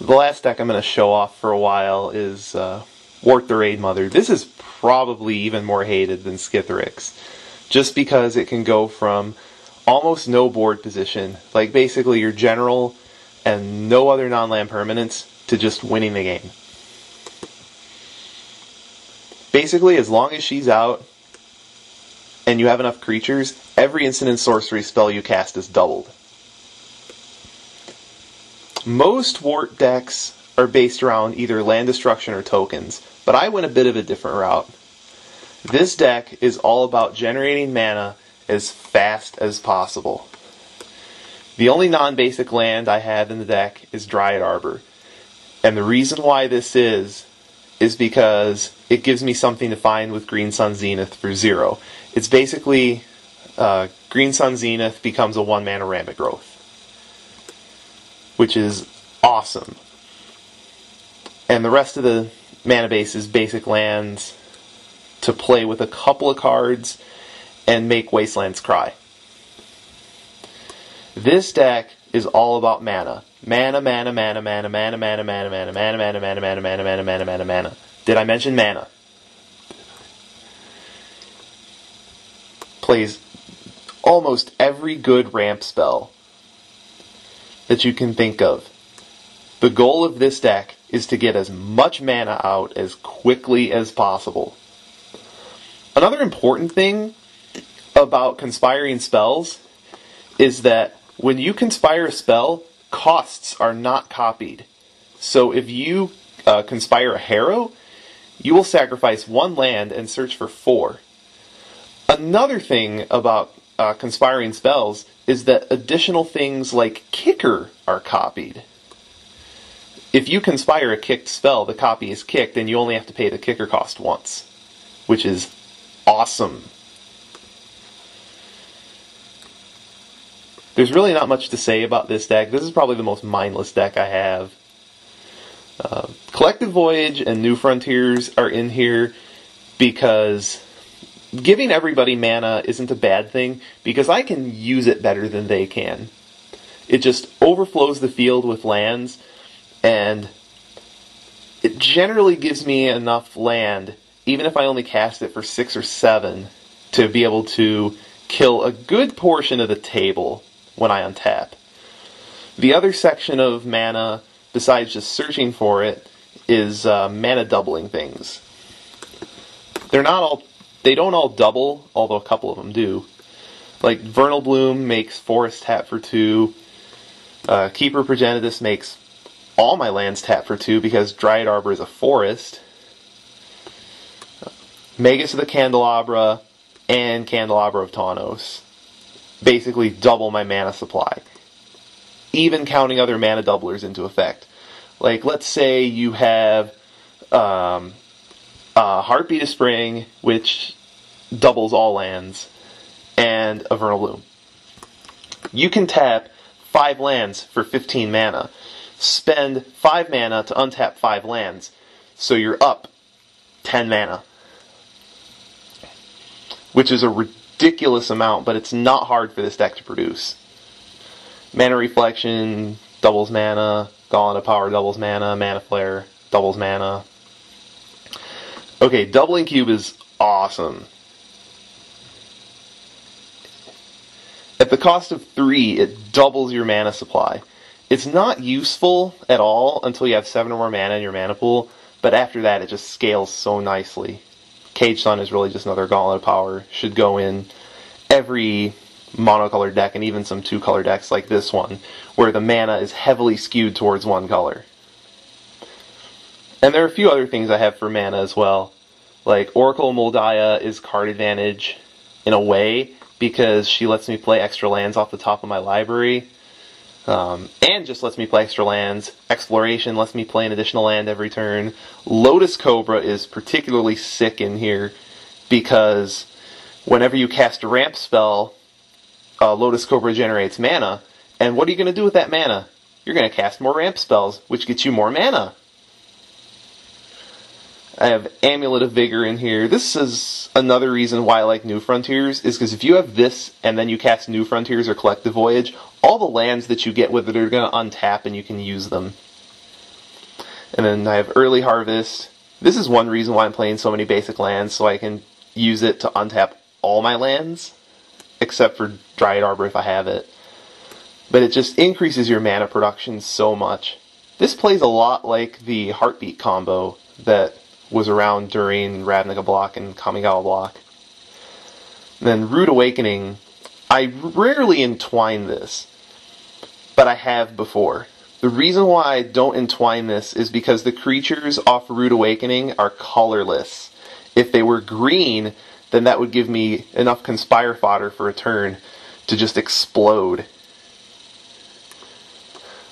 The last deck I'm going to show off for a while is Wort the Raidmother. This is probably even more hated than Skithiryx, just because it can go from almost no board position, like basically your general and no other non-land permanents, to just winning the game. Basically, as long as she's out and you have enough creatures, every instant and sorcery spell you cast is doubled. Most Wort decks are based around either land destruction or tokens, but I went a bit of a different route. This deck is all about generating mana as fast as possible. The only non-basic land I have in the deck is Dryad Arbor, and the reason why this is because it gives me something to find with Green Sun Zenith for 0. It's basically Green Sun Zenith becomes a 1-mana Rampant Growth, which is awesome. And the rest of the mana base is basic lands to play with a couple of cards and make Wastelands cry. This deck is all about mana. Mana, mana, mana, mana, mana, mana, mana, mana, mana, mana, mana, mana, mana, mana, mana, mana, mana. Did I mention mana? Plays almost every good ramp spell that you can think of. The goal of this deck is to get as much mana out as quickly as possible. Another important thing about conspiring spells is that when you conspire a spell, costs are not copied. So if you conspire a Harrow, you will sacrifice 1 land and search for 4. Another thing about conspiring spells is that additional things like Kicker are copied. If you conspire a kicked spell, the copy is kicked and you only have to pay the kicker cost once, which is awesome. There's really not much to say about this deck. This is probably the most mindless deck I have. Collective Voyage and New Frontiers are in here because giving everybody mana isn't a bad thing, because I can use it better than they can. It just overflows the field with lands, and it generally gives me enough land, even if I only cast it for 6 or 7, to be able to kill a good portion of the table when I untap. The other section of mana, besides just searching for it, is mana doubling things. They don't all double, although a couple of them do. Like Vernal Bloom makes Forest tap for 2. Keeper Progenitus makes all my lands tap for 2 because Dryad Arbor is a forest. Magus of the Candelabra and Candelabra of Tawnos basically double my mana supply, even counting other mana doublers into effect. Like, let's say you have Heartbeat of Spring, which doubles all lands, and a Vernal Bloom. You can tap 5 lands for 15 mana. Spend 5 mana to untap 5 lands, so you're up 10 mana. Which is a ridiculous amount, but it's not hard for this deck to produce. Mana Reflection doubles mana, Gauntlet of Power doubles mana, Mana Flare doubles mana. Okay, Doubling Cube is awesome. At the cost of 3, it doubles your mana supply. It's not useful at all until you have 7 or more mana in your mana pool, but after that it just scales so nicely. Cage Sun is really just another Gauntlet of Power. Should go in every monocolored deck, and even some 2-color decks like this one, where the mana is heavily skewed towards 1 color. And there are a few other things I have for mana as well. Like Oracle of Moldiah is card advantage in a way, because she lets me play extra lands off the top of my library. And just lets me play extra lands. Exploration lets me play an additional land every turn. Lotus Cobra is particularly sick in here because whenever you cast a ramp spell, Lotus Cobra generates mana. And what are you going to do with that mana? You're going to cast more ramp spells, which gets you more mana. I have Amulet of Vigor in here. This is another reason why I like New Frontiers, is because if you have this and then you cast New Frontiers or Collective Voyage, all the lands that you get with it are going to untap and you can use them. And then I have Early Harvest. This is one reason why I'm playing so many basic lands, so I can use it to untap all my lands, except for Dryad Arbor if I have it. But it just increases your mana production so much. This plays a lot like the Heartbeat combo that was around during Ravnica block and Kamigawa block. And then Rude Awakening, I rarely entwine this, but I have before. The reason why I don't entwine this is because the creatures off Rude Awakening are colorless. If they were green, then that would give me enough Conspire fodder for a turn to just explode.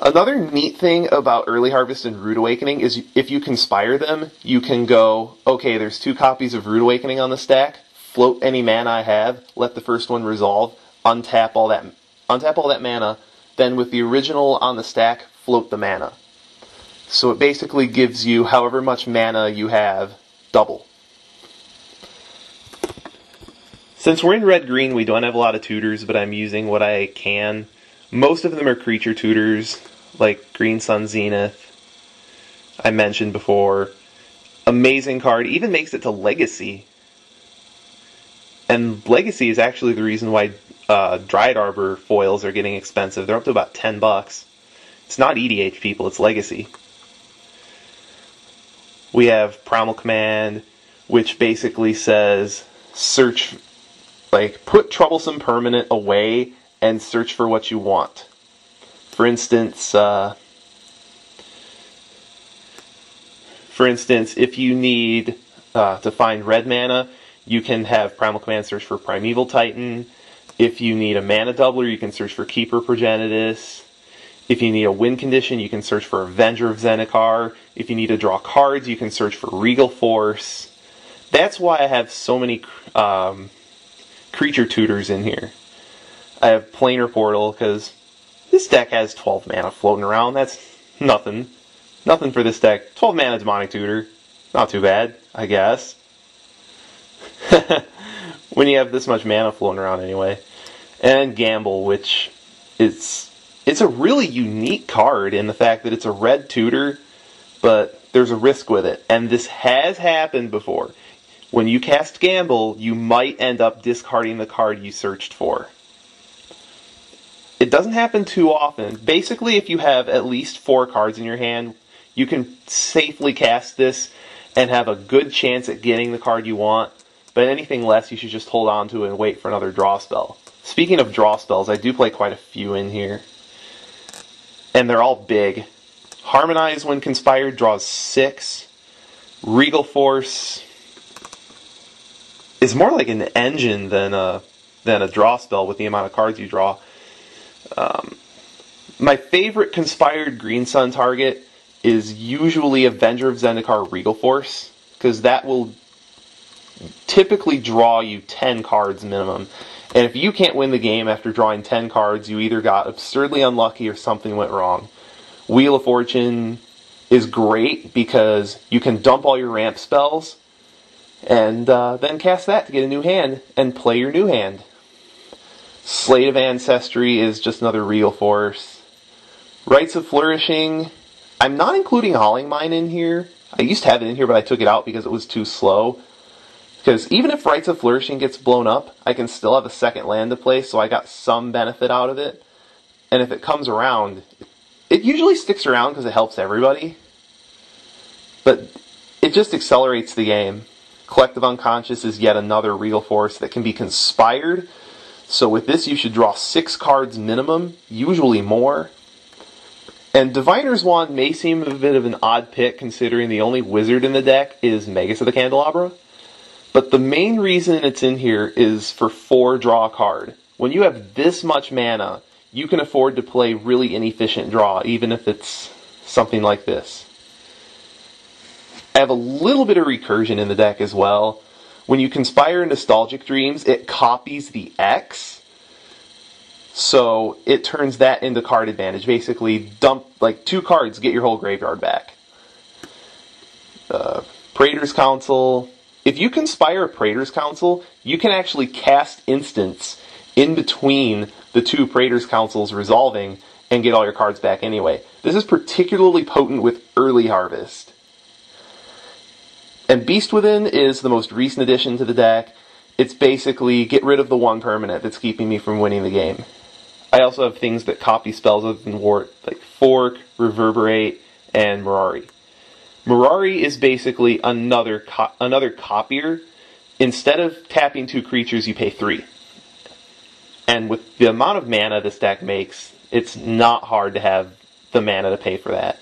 Another neat thing about Early Harvest and Rude Awakening is if you Conspire them, you can go, okay, there's 2 copies of Rude Awakening on the stack, float any mana I have, let the first one resolve, untap all that mana, then with the original on the stack, float the mana. So it basically gives you however much mana you have, double. Since we're in red-green, we don't have a lot of tutors, but I'm using what I can. Most of them are creature tutors, like Green Sun Zenith, I mentioned before. Amazing card, even makes it to Legacy. And Legacy is actually the reason why Dryad Arbor foils are getting expensive. They're up to about $10. It's not EDH, people, it's Legacy. We have Primal Command, which basically says search, put troublesome permanent away and search for what you want. For instance, if you need to find red mana, you can have Primal Command search for Primeval Titan. If you need a mana doubler, you can search for Keeper Progenitus. If you need a win condition, you can search for Avenger of Zendikar. If you need to draw cards, you can search for Regal Force. That's why I have so many creature tutors in here. I have Planar Portal, because this deck has 12 mana floating around. That's nothing. Nothing for this deck. 12 mana Demonic Tutor. Not too bad, I guess. When you have this much mana floating around anyway. And Gamble, which it's a really unique card in the fact that it's a red tutor, but there's a risk with it. And this has happened before. When you cast Gamble, you might end up discarding the card you searched for. It doesn't happen too often. Basically, if you have at least 4 cards in your hand, you can safely cast this and have a good chance at getting the card you want. But anything less, you should just hold on to it and wait for another draw spell. Speaking of draw spells, I do play quite a few in here. And they're all big. Harmonize, when conspired, draws 6. Regal Force is more like an engine than a draw spell with the amount of cards you draw. My favorite conspired Green Sun target is usually Avenger of Zendikar Regal Force, because that will typically draw you 10 cards minimum. And if you can't win the game after drawing 10 cards, you either got absurdly unlucky or something went wrong. Wheel of Fortune is great because you can dump all your ramp spells and then cast that to get a new hand and play your new hand. Slate of Ancestry is just another Regal Force. Rites of Flourishing, I'm not including Hauling Mine in here. I used to have it in here, but I took it out because it was too slow. Because even if Rites of Flourishing gets blown up, I can still have a second land to play, so I got some benefit out of it. And if it comes around, it usually sticks around because it helps everybody. But it just accelerates the game. Collective Unconscious is yet another Regal Force that can be conspired. So with this, you should draw 6 cards minimum, usually more. And Diviner's Wand may seem a bit of an odd pick, considering the only wizard in the deck is Magus of the Candelabra. But the main reason it's in here is for 4 draw a card. When you have this much mana, you can afford to play really inefficient draw, even if it's something like this. I have a little bit of recursion in the deck as well. When you conspire Nostalgic Dreams, it copies the X. So it turns that into card advantage. Basically, dump 2 cards, get your whole graveyard back. Praetor's Council. If you conspire Praetor's Council, you can actually cast instants in between the 2 Praetor's Councils resolving and get all your cards back anyway. This is particularly potent with early harvest. And Beast Within is the most recent addition to the deck. It's basically get rid of the one permanent that's keeping me from winning the game. I also have things that copy spells other than Wort, like Fork, Reverberate, and Mirari. Mirari is basically another copier. Instead of tapping 2 creatures, you pay 3. And with the amount of mana this deck makes, it's not hard to have the mana to pay for that.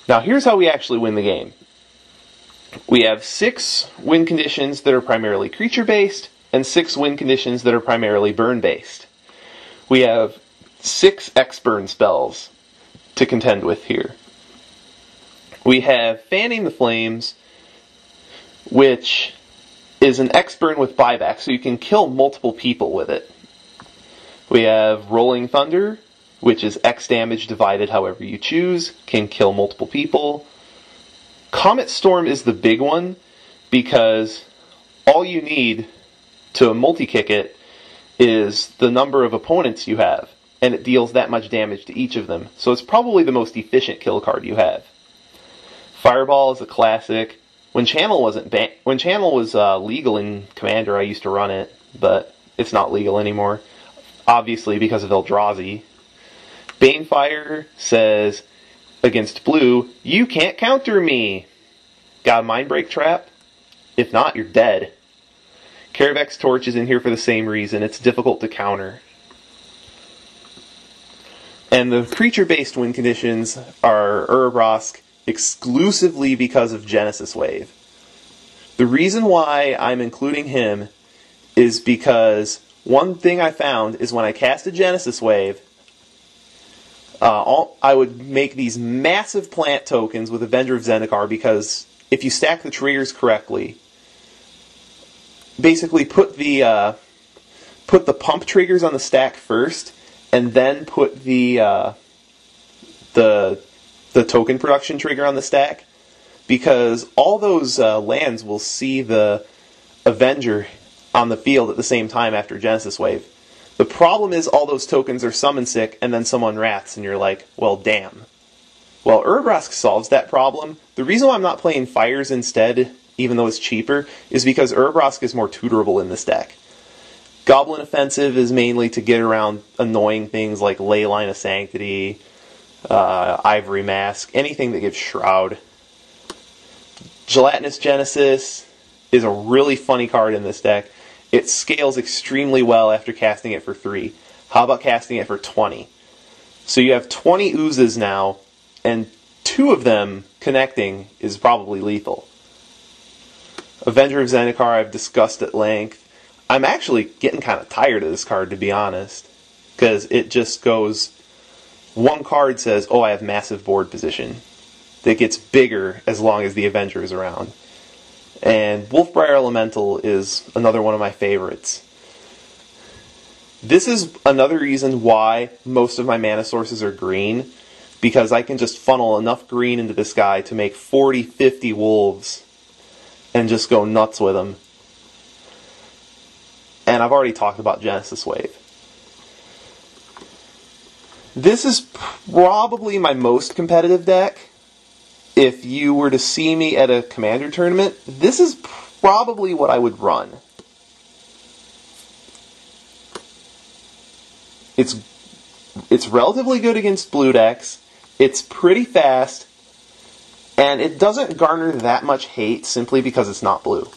Now here's how we actually win the game. We have 6 win conditions that are primarily creature-based, and 6 win conditions that are primarily burn-based. We have 6 X-Burn spells to contend with here. We have Fanning the Flames, which is an X-Burn with buyback, so you can kill multiple people with it. We have Rolling Thunder, which is X damage divided however you choose, can kill multiple people. Comet Storm is the big one, because all you need to multi-kick it is the number of opponents you have, and it deals that much damage to each of them. So it's probably the most efficient kill card you have. Fireball is a classic. When Channel was legal in Commander, I used to run it, but it's not legal anymore, obviously because of Eldrazi. Banefire says, against blue, you can't counter me. Got a Mindbreak Trap? If not, you're dead. Caravex Torch is in here for the same reason. It's difficult to counter. And the creature-based win conditions are Urabrosk exclusively because of Genesis Wave. The reason why I'm including him is because one thing I found is when I cast a Genesis Wave, I would make these massive plant tokens with Avenger of Zendikar, because if you stack the triggers correctly, basically put the pump triggers on the stack first, and then put the token production trigger on the stack, because all those lands will see the Avenger on the field at the same time after Genesis Wave. The problem is all those tokens are summon sick, and then someone wraths, and you're like, well, damn. Well, Urabrosk solves that problem. The reason why I'm not playing Fires instead, even though it's cheaper, is because Urabrosk is more tutorable in this deck. Goblin Offensive is mainly to get around annoying things like Leyline of Sanctity, Ivory Mask, anything that gives Shroud. Gelatinous Genesis is a really funny card in this deck. It scales extremely well after casting it for 3. How about casting it for 20? So you have 20 oozes now, and 2 of them connecting is probably lethal. Avenger of Zendikar I've discussed at length. I'm actually getting kind of tired of this card, to be honest, because it just goes... One card says, oh, I have massive board position. That gets bigger as long as the Avenger is around. And Wolfbriar Elemental is another one of my favorites. This is another reason why most of my mana sources are green, because I can just funnel enough green into this guy to make 40, 50 wolves and just go nuts with them. And I've already talked about Genesis Wave. This is probably my most competitive deck. If you were to see me at a Commander tournament, this is probably what I would run. It's relatively good against blue decks, it's pretty fast, and it doesn't garner that much hate simply because it's not blue.